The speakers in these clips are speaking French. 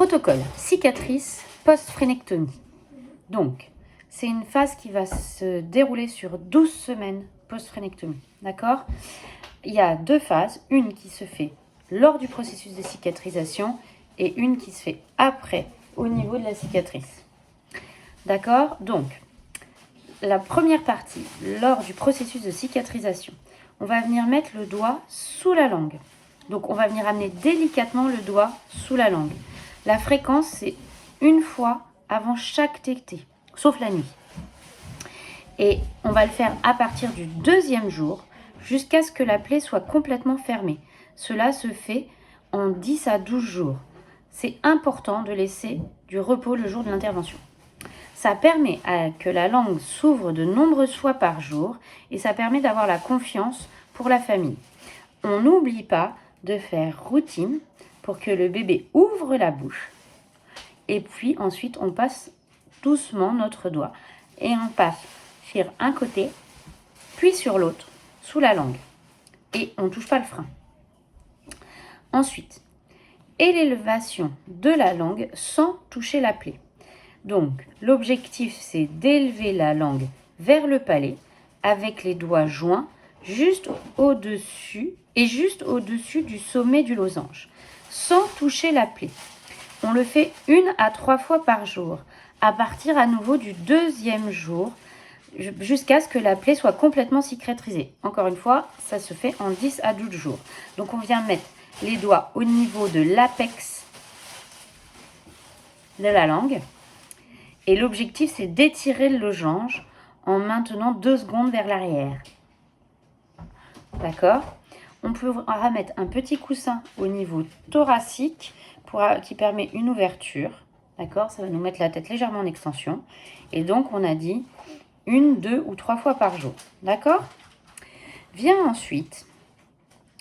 Protocole, cicatrice post-phrénectomie. Donc, c'est une phase qui va se dérouler sur 12 semaines post-phrénectomie. D'accord? Il y a deux phases, une qui se fait lors du processus de cicatrisation et une qui se fait après, au niveau de la cicatrice. D'accord? Donc, la première partie, lors du processus de cicatrisation, on va venir mettre le doigt sous la langue. Donc, on va venir amener délicatement le doigt sous la langue. La fréquence, c'est une fois avant chaque tété, sauf la nuit. Et on va le faire à partir du deuxième jour, jusqu'à ce que la plaie soit complètement fermée. Cela se fait en 10 à 12 jours. C'est important de laisser du repos le jour de l'intervention. Ça permet que la langue s'ouvre de nombreuses fois par jour et ça permet d'avoir la confiance pour la famille. On n'oublie pas de faire routine pour que le bébé ouvre la bouche. Et puis ensuite, on passe doucement notre doigt et on passe sur un côté, puis sur l'autre, sous la langue. Et on ne touche pas le frein. Ensuite, élévation de la langue sans toucher la plaie. Donc, l'objectif, c'est d'élever la langue vers le palais avec les doigts joints juste au-dessus et juste au-dessus du sommet du losange, sans toucher la plaie. On le fait 1 à 3 fois par jour, à partir à nouveau du deuxième jour, jusqu'à ce que la plaie soit complètement cicatrisée. Encore une fois, ça se fait en 10 à 12 jours. Donc, on vient mettre les doigts au niveau de l'apex de la langue. Et l'objectif, c'est d'étirer le losange en maintenant 2 secondes vers l'arrière. D'accord? On peut remettre un petit coussin au niveau thoracique qui permet une ouverture. D'accord? Ça va nous mettre la tête légèrement en extension. Et donc, on a dit 1, 2 ou 3 fois par jour. D'accord? Vient ensuite,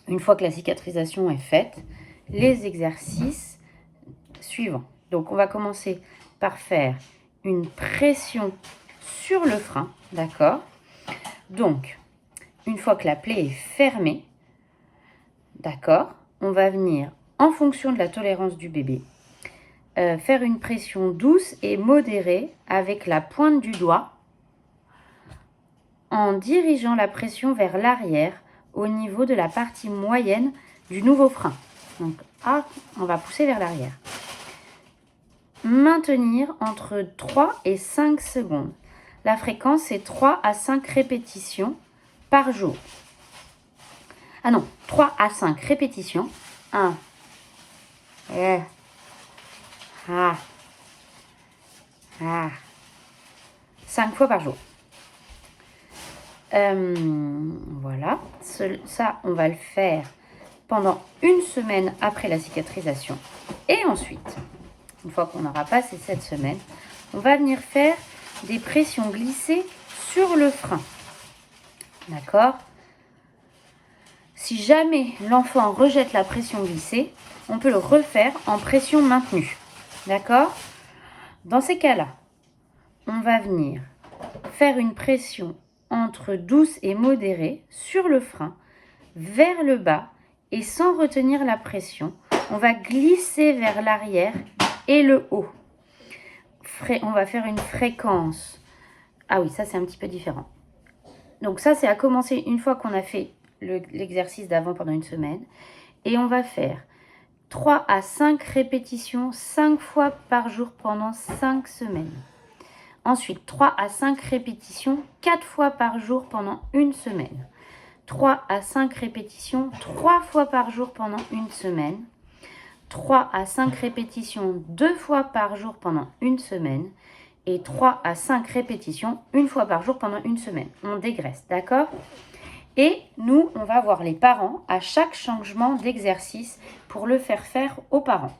une fois que la cicatrisation est faite, les exercices suivants. Donc, on va commencer par faire une pression sur le frein, d'accord? Donc, une fois que la plaie est fermée, d'accord, on va venir, en fonction de la tolérance du bébé, faire une pression douce et modérée avec la pointe du doigt en dirigeant la pression vers l'arrière au niveau de la partie moyenne du nouveau frein. Donc, on va pousser vers l'arrière. Maintenir entre 3 et 5 secondes. La fréquence, c'est 3 à 5 répétitions par jour. Ah non, 3 à 5 répétitions. 1. 5 fois par jour. Voilà. Ça, on va le faire pendant 1 semaine après la cicatrisation. Et ensuite, une fois qu'on aura passé cette semaine, on va venir faire des pressions glissées sur le frein. D'accord? Si jamais l'enfant rejette la pression glissée, on peut le refaire en pression maintenue. D'accord? Dans ces cas-là, on va venir faire une pression entre douce et modérée sur le frein, vers le bas et sans retenir la pression. On va glisser vers l'arrière et le haut. On va faire une fréquence. Ah oui, ça c'est un petit peu différent. Donc ça c'est à commencer une fois qu'on a fait l'exercice d'avant pendant 1 semaine. Et on va faire 3 à 5 répétitions 5 fois par jour pendant 5 semaines. Ensuite, 3 à 5 répétitions 4 fois par jour pendant 1 semaine. 3 à 5 répétitions 3 fois par jour pendant 1 semaine. 3 à 5 répétitions 2 fois par jour pendant 1 semaine. Et 3 à 5 répétitions 1 fois par jour pendant 1 semaine. On dégraisse, d'accord? Et nous, on va voir les parents à chaque changement d'exercice pour le faire aux parents.